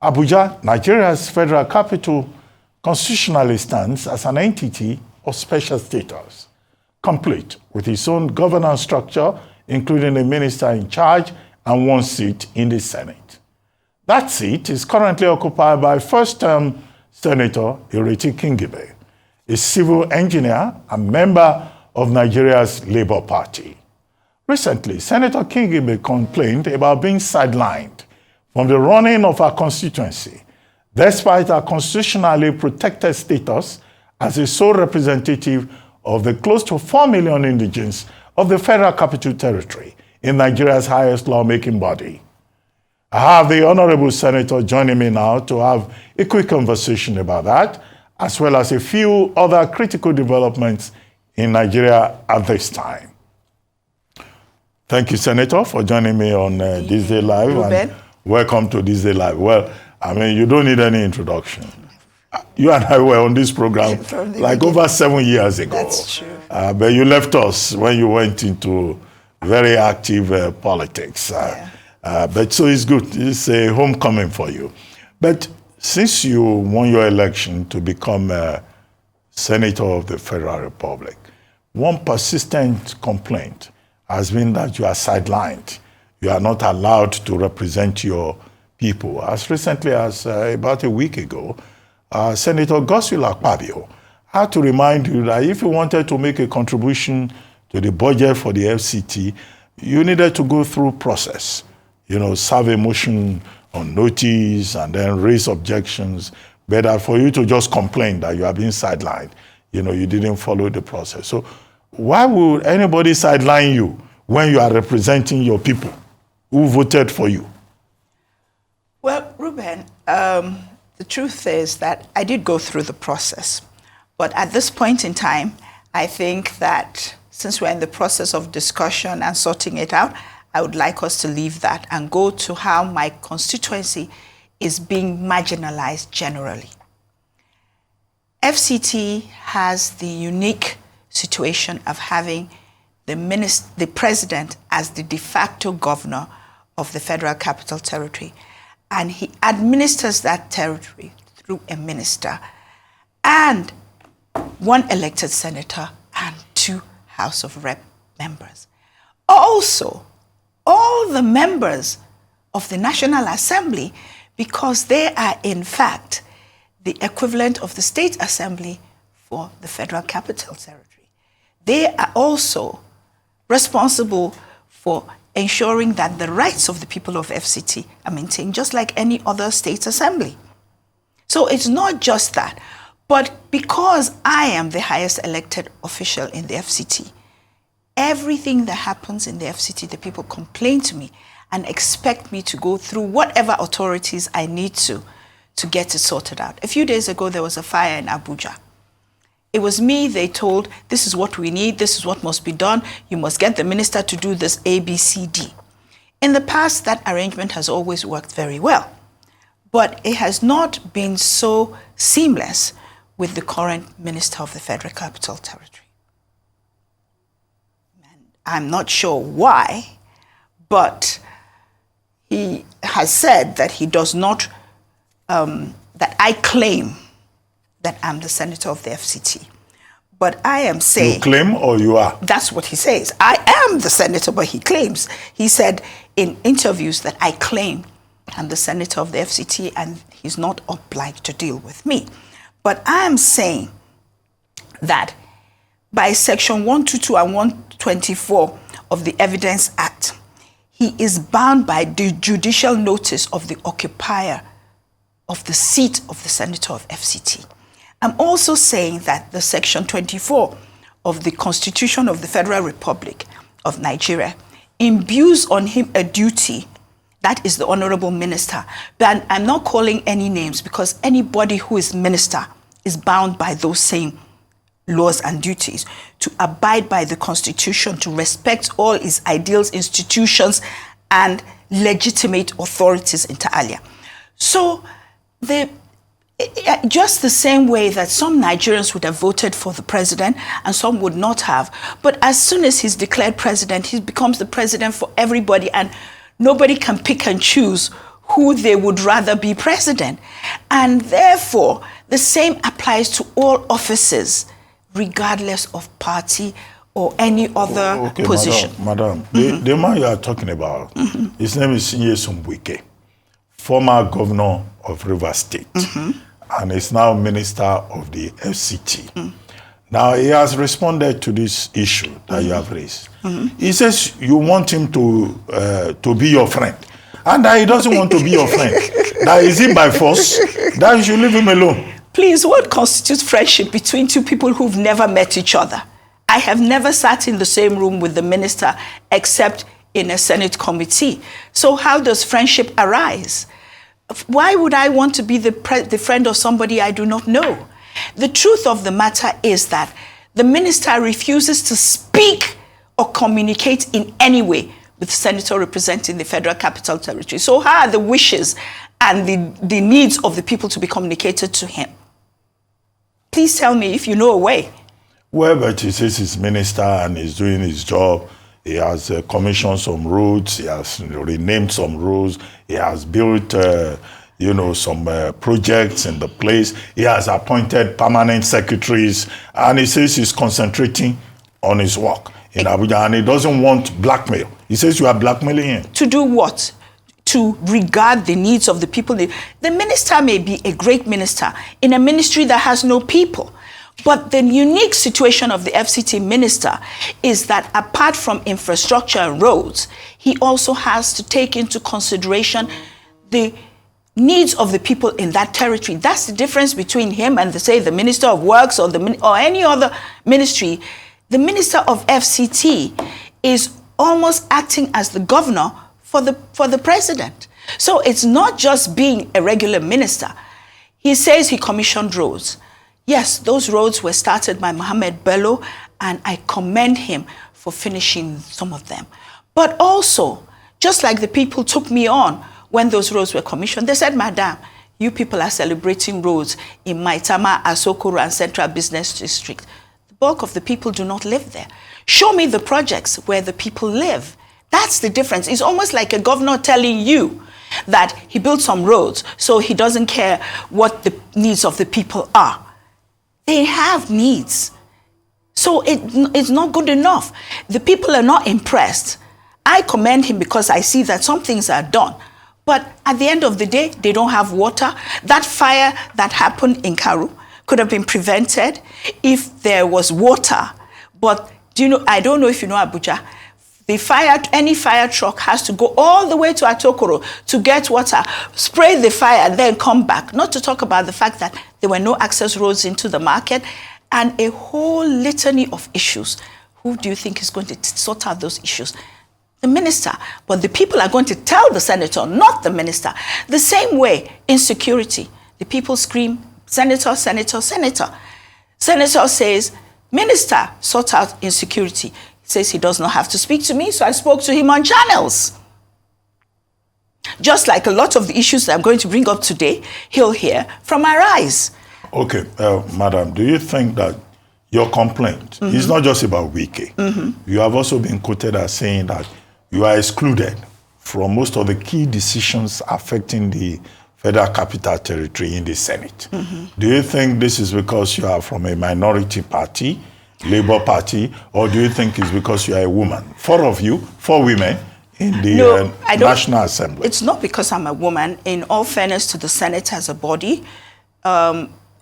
Abuja, Nigeria's federal capital, constitutionally stands as an entity of special status, complete with its own governance structure, including a minister in charge and one seat in the Senate. That seat is currently occupied by first-term Senator Ireti Kingibe, a civil engineer and member of Nigeria's Labour Party. Recently, Senator Kingibe complained about being sidelined from the running of her constituency, despite her constitutionally protected status as a sole representative of the close to 4 million indigents of the Federal Capital Territory in Nigeria's highest lawmaking body. I have the Honorable Senator joining me now to have a quick conversation about that, as well as a few other critical developments in Nigeria at this time. Thank you, Senator, for joining me on This Day Live. And welcome to This Day Live. Well, I mean, you don't need any introduction. You and I were on this program like over 7 years ago. That's true. But you left us when you went into very active politics. But so it's good. It's a homecoming for you. But since you won your election to become Senator of the Federal Republic, one persistent complaint has been that you are sidelined. You are not allowed to represent your people. As recently as about a week ago, Senator Godswill Akpabio had to remind you that if you wanted to make a contribution to the budget for the FCT, you needed to go through process. You know, serve a motion on notice and then raise objections. Better for you to just complain that you are being sidelined. You know, you didn't follow the process. So why would anybody sideline you when you are representing your people who voted for you? Well, Ruben, the truth is that I did go through the process. But at this point in time, I think that since we're in the process of discussion and sorting it out, I would like us to leave that and go to how my constituency is being marginalized generally. FCT has the unique situation of having the president as the de facto governor of the Federal Capital Territory. And he administers that territory through a minister and one elected senator and 2 House of Rep members. Also, all the members of the National Assembly, because they are in fact the equivalent of the State Assembly for the Federal Capital Territory. They are also responsible for ensuring that the rights of the people of FCT are maintained just like any other state assembly. So it's not just that, but because I am the highest elected official in the FCT, everything that happens in the FCT, the people complain to me and expect me to go through whatever authorities I need to get it sorted out. A few days ago, there was a fire in Abuja. It was me they told, this is what we need, this is what must be done, you must get the minister to do this A, B, C, D. In the past, that arrangement has always worked very well, but it has not been so seamless with the current minister of the Federal Capital Territory. And I'm not sure why, but he has said that he does not, that I claim that I'm the senator of the FCT. But I am saying... You claim or you are? That's what he says. I am the senator, but he claims. He said in interviews that I claim I'm the senator of the FCT and he's not obliged to deal with me. But I am saying that by Section 122 and 124 of the Evidence Act, he is bound by the judicial notice of the occupier of the seat of the senator of FCT. I'm also saying that the Section 24 of the Constitution of the Federal Republic of Nigeria imbues on him a duty, that is the Honorable Minister. But I'm not calling any names because anybody who is minister is bound by those same laws and duties to abide by the Constitution, to respect all its ideals, institutions, and legitimate authorities inter alia. So just the same way that some Nigerians would have voted for the president and some would not have. But as soon as he's declared president, he becomes the president for everybody and nobody can pick and choose who they would rather be president. And therefore, the same applies to all offices, regardless of party or any other position. Madam, the man you are talking about, his name is Wike, former governor of Rivers State, and is now minister of the FCT. Now, he has responded to this issue that you have raised. He says you want him to be your friend, and that he doesn't want to be your friend. That is it by force, that you should leave him alone. Please, what constitutes friendship between two people who've never met each other? I have never sat in the same room with the minister except in a Senate committee. So how does friendship arise? Why would I want to be the friend of somebody I do not know? The truth of the matter is that the minister refuses to speak or communicate in any way with the senator representing the Federal Capital Territory. So how are the wishes and the needs of the people to be communicated to him? Please tell me if you know a way. Well, but he says he's minister and he's doing his job. He has commissioned some roads. He has renamed some roads. He has built, some projects in the place. He has appointed permanent secretaries. And he says he's concentrating on his work in Abuja. And he doesn't want blackmail. He says you are blackmailing him. To do what? To regard the needs of the people. The minister may be a great minister in a ministry that has no people. But the unique situation of the FCT minister is that apart from infrastructure and roads, he also has to take into consideration the needs of the people in that territory. That's the difference between him and, say, the Minister of Works or any other ministry. The Minister of FCT is almost acting as the governor for the president. So it's not just being a regular minister. He says he commissioned roads. Yes, those roads were started by Mohammed Bello, and I commend him for finishing some of them. But also, just like the people took me on when those roads were commissioned, they said, Madam, you people are celebrating roads in Maitama, Asokoro, and Central Business District. The bulk of the people do not live there. Show me the projects where the people live. That's the difference. It's almost like a governor telling you that he built some roads, so he doesn't care what the needs of the people are. They have needs. So it's not good enough. The people are not impressed. I commend him because I see that some things are done. But at the end of the day, they don't have water. That fire that happened in Karu could have been prevented if there was water. But I don't know if you know Abuja. Any fire truck has to go all the way to Atokoro to get water, spray the fire, and then come back. Not to talk about the fact that there were no access roads into the market and a whole litany of issues. Who do you think is going to sort out those issues? The minister. But the people are going to tell the senator, not the minister. The same way, insecurity. The people scream, Senator, Senator, Senator. Senator says, Minister, sort out insecurity. Says he does not have to speak to me, so I spoke to him on channels. Just like a lot of the issues that I'm going to bring up today, he'll hear from Arise. Okay, Madam, do you think that your complaint is not just about Wike? You have also been quoted as saying that you are excluded from most of the key decisions affecting the Federal Capital Territory in the Senate. Do you think this is because you are from a minority party, Labour Party, or do you think it's because you are a woman? 4 of you, 4 women in the National Assembly. It's not because I'm a woman. In all fairness to the Senate as a body,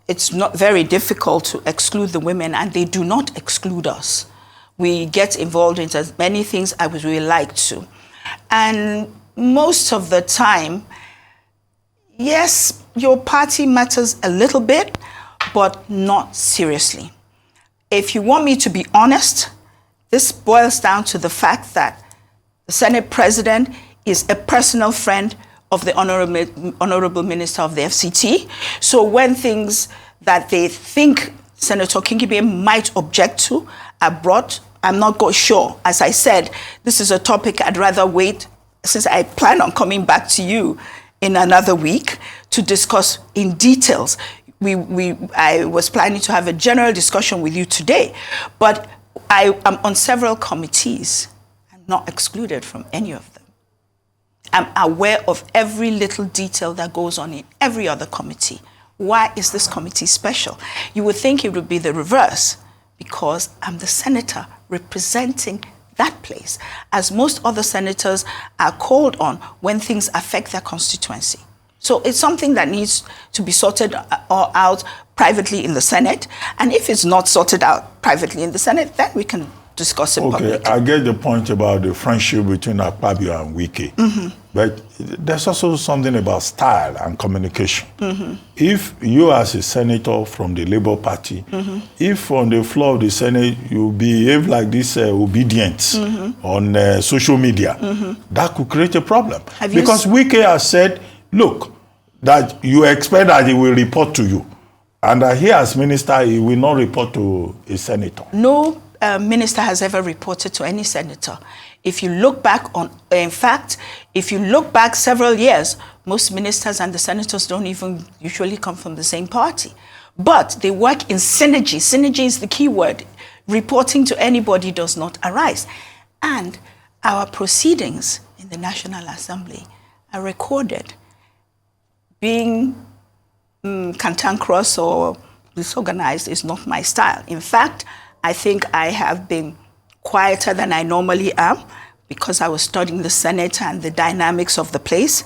it's not very difficult to exclude the women, and they do not exclude us. We get involved in as many things as we like to. And most of the time, yes, your party matters a little bit, but not seriously. If you want me to be honest, this boils down to the fact that the Senate President is a personal friend of the Honorable Minister of the FCT. So when things that they think Senator Kingibe might object to are brought, I'm not sure. As I said, this is a topic I'd rather wait, since I plan on coming back to you in another week to discuss in details. I was planning to have a general discussion with you today, but I am on several committees. I'm not excluded from any of them. I'm aware of every little detail that goes on in every other committee. Why is this committee special? You would think it would be the reverse, because I'm the senator representing that place, as most other senators are called on when things affect their constituency. So it's something that needs to be sorted out privately in the Senate. And if it's not sorted out privately in the Senate, then we can discuss it publicly. Okay, I get the point about the friendship between Akpabio and Wike. But there's also something about style and communication. If you as a senator from the Labour Party, if on the floor of the Senate you behave like this obedience on social media, that could create a problem. Because Wike has said, look, that you expect that he will report to you. And he as minister, he will not report to a senator. No minister has ever reported to any senator. If you look back in fact, if you look back several years, most ministers and the senators don't even usually come from the same party. But they work in synergy. Synergy is the key word. Reporting to anybody does not arise. And our proceedings in the National Assembly are recorded. Being cantankerous or disorganized is not my style. In fact, I think I have been quieter than I normally am because I was studying the Senate and the dynamics of the place.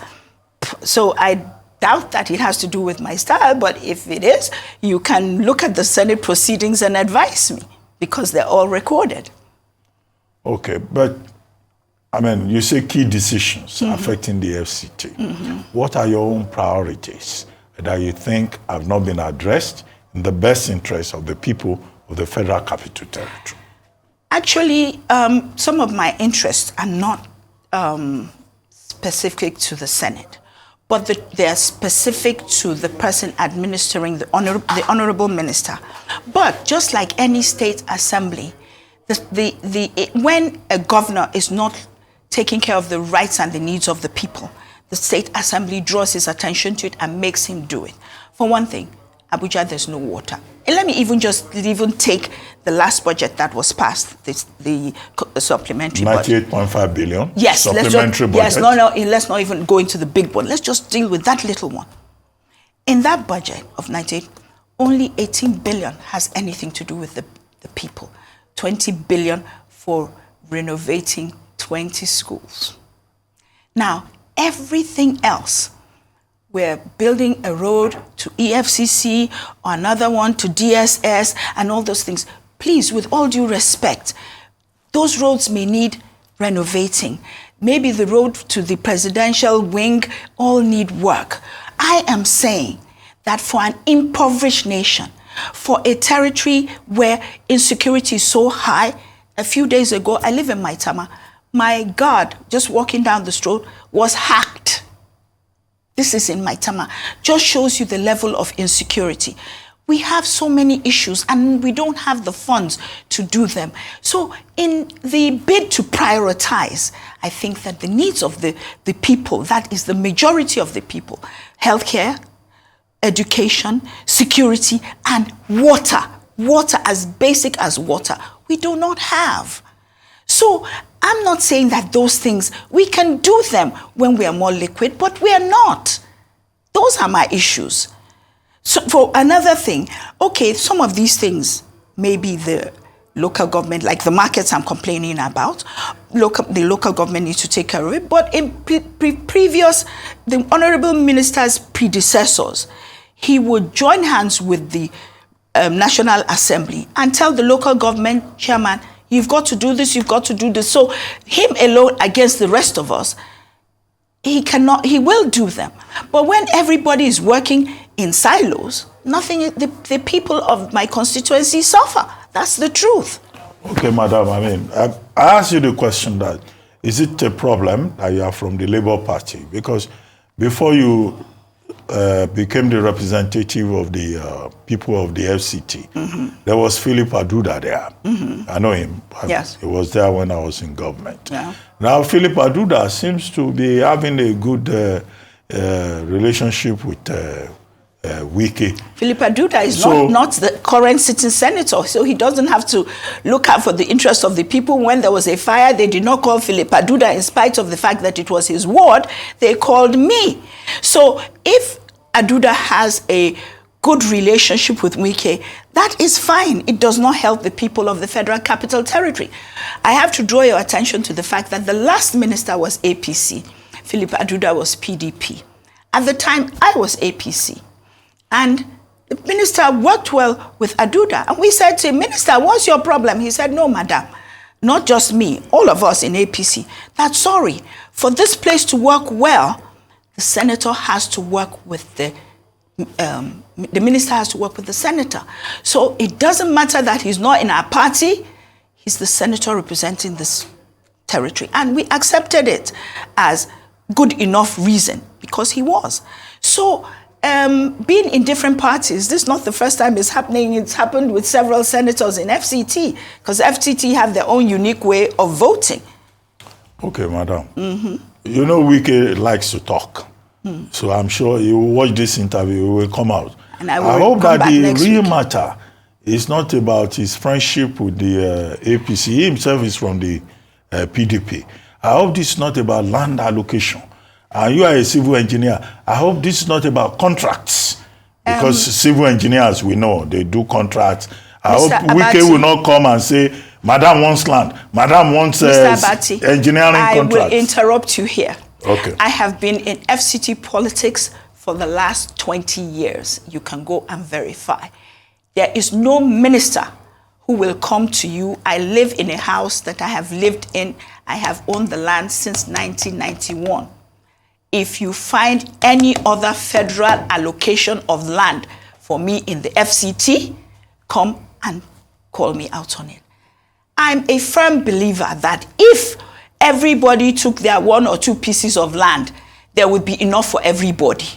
So I doubt that it has to do with my style, but if it is, you can look at the Senate proceedings and advise me because they're all recorded. Okay, but I mean, you say key decisions affecting the FCT. What are your own priorities that you think have not been addressed in the best interest of the people of the Federal Capital Territory? Actually, some of my interests are not specific to the Senate, but they are specific to the person administering the honorable minister. But just like any state assembly, when a governor is not taking care of the rights and the needs of the people, the state assembly draws his attention to it and makes him do it. For one thing, Abuja, there's no water. And let me even take the last budget that was passed, the supplementary budget. 98.5 billion? Yes. Supplementary budget? Yes, let's not even go into the big one. Let's just deal with that little one. In that budget of 98, only 18 billion has anything to do with the people. 20 billion for renovating 20 schools. Now, everything else, we're building a road to EFCC or another one to DSS and all those things. Please, with all due respect, those roads may need renovating. Maybe the road to the presidential wing all need work. I am saying that for an impoverished nation, for a territory where insecurity is so high, a few days ago, I live in Maitama, my guard, just walking down the street, was hacked. This is in Maitama. Just shows you the level of insecurity. We have so many issues and we don't have the funds to do them. So in the bid to prioritize, I think that the needs of the people, that is the majority of the people, healthcare, education, security, and water as basic as water, we do not have. So I'm not saying that those things, we can do them when we are more liquid, but we are not. Those are my issues. So for another thing, okay, some of these things, maybe the local government, like the markets I'm complaining about, the local government needs to take care of it. But in the honorable minister's predecessors, he would join hands with the National Assembly and tell the local government chairman, you've got to do this, you've got to do this. So him alone against the rest of us, he will do them. But when everybody is working in silos, the people of my constituency suffer. That's the truth. Okay, madam, I asked you the question that, is it a problem that you are from the Labour Party? Because before you became the representative of the people of the FCT, there was Philip Aduda there. I know him. Yes. He was there when I was in government. Yeah. Now, Philip Aduda seems to be having a good relationship with Wike. Philip Aduda is not the current sitting senator, so he doesn't have to look out for the interest of the people. When there was a fire, they did not call Philip Aduda in spite of the fact that it was his ward. They called me. So if Aduda has a good relationship with Wike, that is fine. It does not help the people of the Federal Capital Territory. I have to draw your attention to the fact that the last minister was APC. Philip Aduda was PDP. At the time, I was APC. And the minister worked well with Aduda. And we said to him, Minister, what's your problem? He said, no, madam, not just me, all of us in APC. That's sorry. For this place to work well, the senator has to work with the minister has to work with the senator. So it doesn't matter that he's not in our party. He's the senator representing this territory. And we accepted it as good enough reason because he was. So being in different parties, this is not the first time it's happening. It's happened with several senators in FCT because FCT have their own unique way of voting. Okay, madam. You know Wike likes to talk. So I'm sure you will watch this interview, it will come out. And I hope that the real matter is not about his friendship with the APC. He himself is from the PDP. I hope this is not about land allocation. And you are a civil engineer. I hope this is not about contracts. Because civil engineers, we know, they do contracts. I hope Wike will not come and say, Madam wants land. Madam wants engineering contracts. I will interrupt you here. Okay. I have been in FCT politics for the last 20 years. You can go and verify. There is no minister who will come to you. I live in a house that I have lived in. I have owned the land since 1991. If you find any other federal allocation of land for me in the FCT, come and call me out on it. I'm a firm believer that if everybody took their 1 or 2 pieces of land, there would be enough for everybody.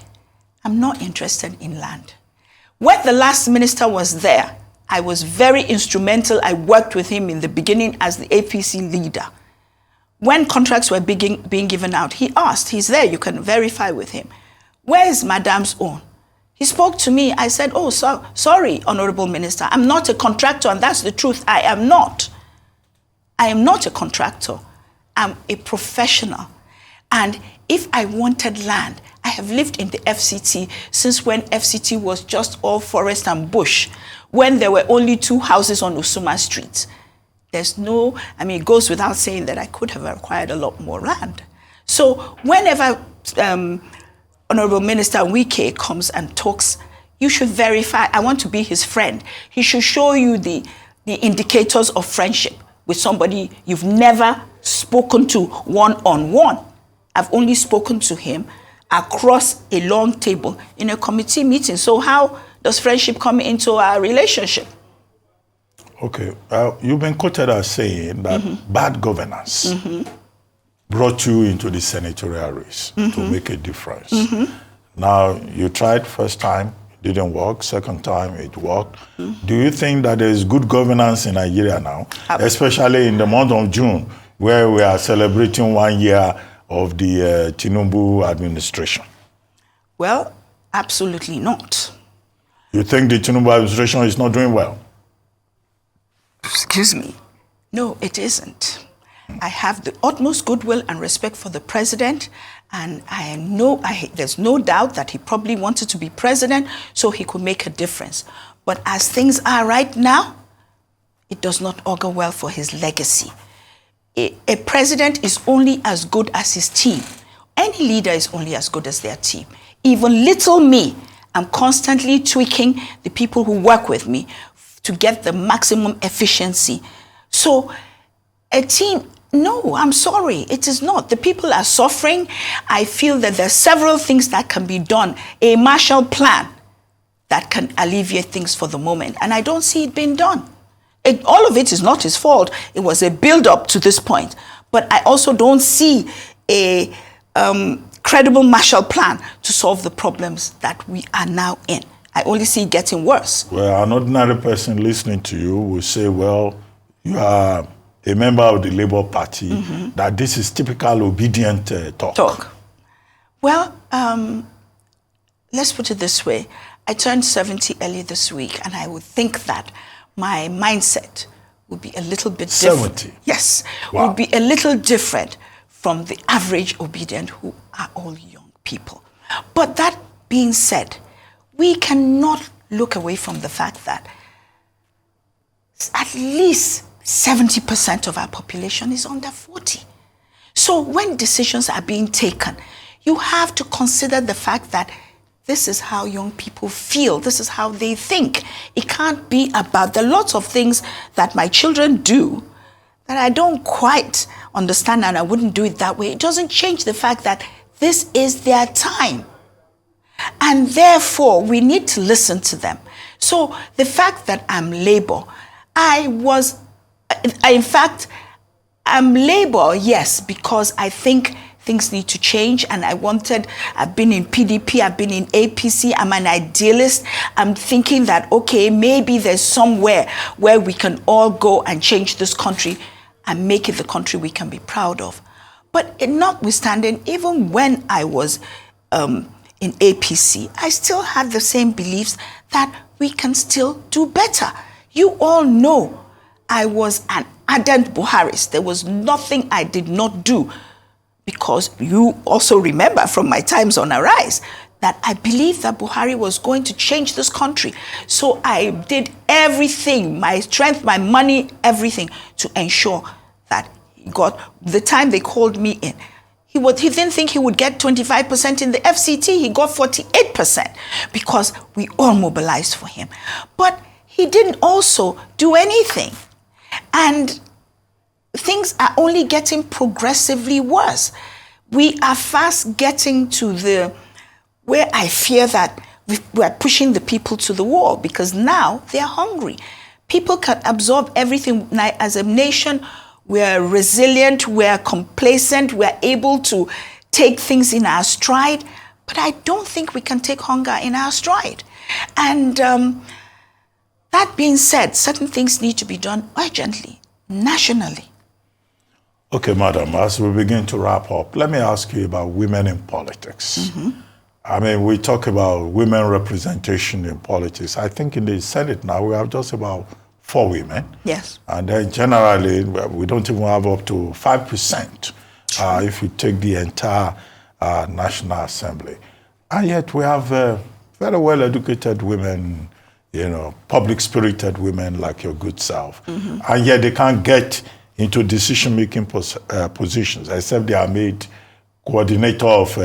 I'm not interested in land. When the last minister was there, I was very instrumental. I worked with him in the beginning as the APC leader. When contracts were being given out, he asked, he's there, you can verify with him, where is Madam's own? He spoke to me. I said, oh, sorry, Honorable Minister, I'm not a contractor, and that's the truth. I am not. I am not a contractor. I'm a professional. And if I wanted land, I have lived in the FCT since when FCT was just all forest and bush, when there were only 2 houses on Usuma Street. There's no, it goes without saying that I could have acquired a lot more land. So whenever Honorable Minister Wike comes and talks, you should verify. I want to be his friend. He should show you the indicators of friendship with somebody you've never spoken to one-on-one. I've only spoken to him across a long table in a committee meeting. So how does friendship come into our relationship? Okay, you've been quoted as saying that bad governance brought you into the senatorial race to make a difference. Now, you tried first time, it didn't work. Second time, it worked. Do you think that there is good governance in Nigeria now, especially in the month of June, where we are celebrating 1 year of the Tinubu administration? Well, absolutely not. You think the Tinubu administration is not doing well? Excuse me. No, it isn't. I have the utmost goodwill and respect for the president, and I know there's no doubt that he probably wanted to be president so he could make a difference. But as things are right now, it does not augur well for his legacy. A president is only as good as his team. Any leader is only as good as their team. Even little me, I'm constantly tweaking the people who work with me to get the maximum efficiency. So a team, no, I'm sorry, it is not. The people are suffering. I feel that there are several things that can be done. A Marshall Plan that can alleviate things for the moment. And I don't see it being done. All of it is not his fault. It was a build-up to this point. But I also don't see a credible Marshall Plan to solve the problems that we are now in. I only see it getting worse. Well, an ordinary person listening to you will say, well, you are a member of the Labour Party, that this is typical obedient talk. Well, let's put it this way. I turned 70 early this week, and I would think that my mindset would be a little bit different. 70? Yes, Wow. would be a little different from the average obedient, who are all young people. But that being said, we cannot look away from the fact that at least 70% of our population is under 40. So when decisions are being taken, you have to consider the fact that this is how young people feel. This is how they think. It can't be about the lots of things that my children do that I don't quite understand, and I wouldn't do it that way. It doesn't change the fact that this is their time. And therefore, we need to listen to them. So the fact that I'm Labour, I'm Labour, yes, because I think things need to change, and I've been in PDP, I've been in APC, I'm an idealist. I'm thinking that, okay, maybe there's somewhere where we can all go and change this country and make it the country we can be proud of. But notwithstanding, even when I was in APC, I still had the same beliefs that we can still do better. You all know I was an ardent Buharist. There was nothing I did not do, because you also remember from my times on Arise that I believed that Buhari was going to change this country. So I did everything, my strength, my money, everything, to ensure that he got, the time they called me in, he didn't think he would get 25% in the FCT. He got 48% because we all mobilized for him. But he didn't also do anything. And things are only getting progressively worse. We are fast getting to where I fear that we're pushing the people to the wall, because now they're hungry. People can absorb everything. Now, as a nation, we're resilient, we're complacent, we're able to take things in our stride, but I don't think we can take hunger in our stride. And that being said, certain things need to be done urgently, nationally. Okay, madam, as we begin to wrap up, let me ask you about women in politics. Mm-hmm. I mean, we talk about women representation in politics. I think in the Senate now, we have just about 4 women. Yes. And then generally, we don't even have up to 5% if you take the entire National Assembly. And yet we have very well-educated women, you know, public-spirited women like your good self. Mm-hmm. And yet they can't get into decision-making positions, except they are made coordinator of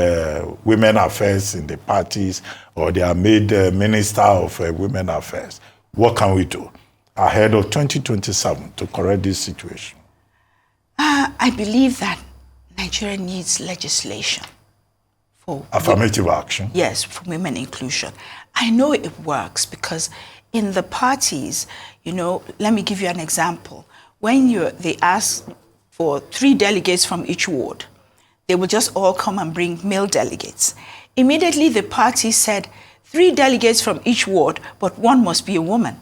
women affairs in the parties, or they are made minister of women affairs. What can we do ahead of 2027 to correct this situation? I believe that Nigeria needs legislation for affirmative action. Yes, for women inclusion. I know it works because in the parties, you know, let me give you an example. When they ask for 3 delegates from each ward, they will just all come and bring male delegates. Immediately, the party said 3 delegates from each ward, but 1 must be a woman.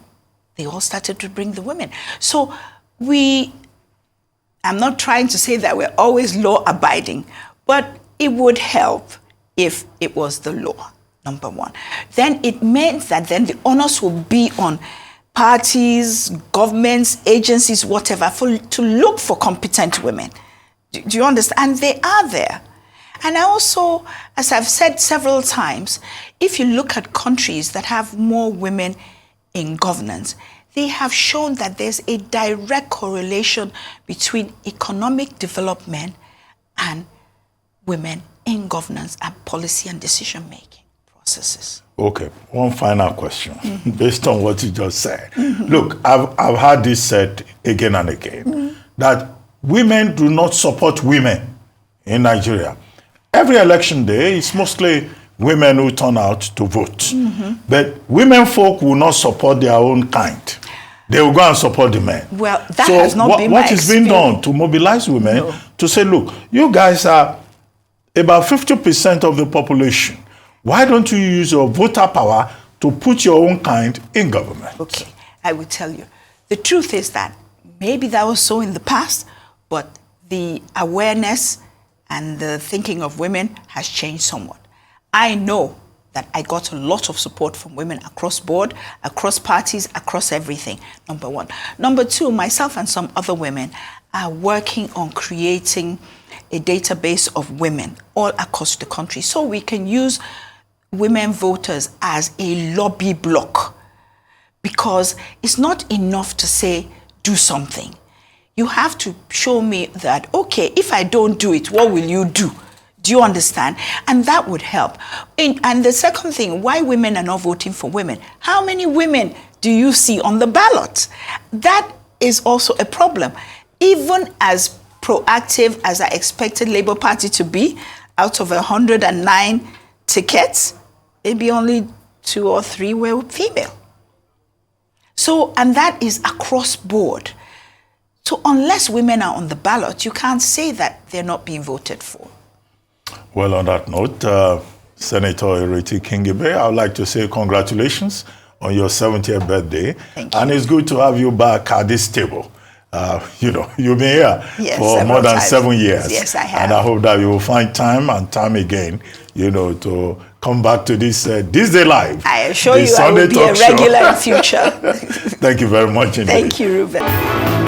They all started to bring the women. So I'm not trying to say that we're always law-abiding, but it would help if it was the law, number 1. Then it meant that then the onus will be on parties, governments, agencies, whatever, to look for competent women. Do you understand? And they are there. And I also, as I've said several times, if you look at countries that have more women in governance, they have shown that there's a direct correlation between economic development and women in governance and policy and decision-making processes. Okay, one final question, based on what you just said. Look, I've heard this said again and again, that women do not support women in Nigeria. Every election day, it's mostly women who turn out to vote. But women folk will not support their own kind. They will go and support the men. Well, that has not been my what is being done to mobilize women to say, look, you guys are about 50% of the population. Why don't you use your voter power to put your own kind in government? Okay, I will tell you. The truth is that maybe that was so in the past, but the awareness and the thinking of women has changed somewhat. I know that I got a lot of support from women across board, across parties, across everything, number one. Number two, myself and some other women are working on creating a database of women all across the country so we can use women voters as a lobby block. Because it's not enough to say, do something. You have to show me that, okay, if I don't do it, what will you do? Do you understand? And that would help. And the second thing, why women are not voting for women? How many women do you see on the ballot? That is also a problem. Even as proactive as I expected Labour Party to be, out of 109 tickets, maybe only 2 or 3 were female. So, and that is across board. So unless women are on the ballot, you can't say that they're not being voted for. Well, on that note, Senator Ireti Kingibe, I would like to say congratulations on your 70th birthday. Thank you. And it's good to have you back at this table. You know, you've been here for more than 7 years. Yes, I have. And I hope that you will find time and time again, you know, to come back to this Day Live. I assure you I will be a regular in future. Thank you very much indeed. Thank you, Ruben.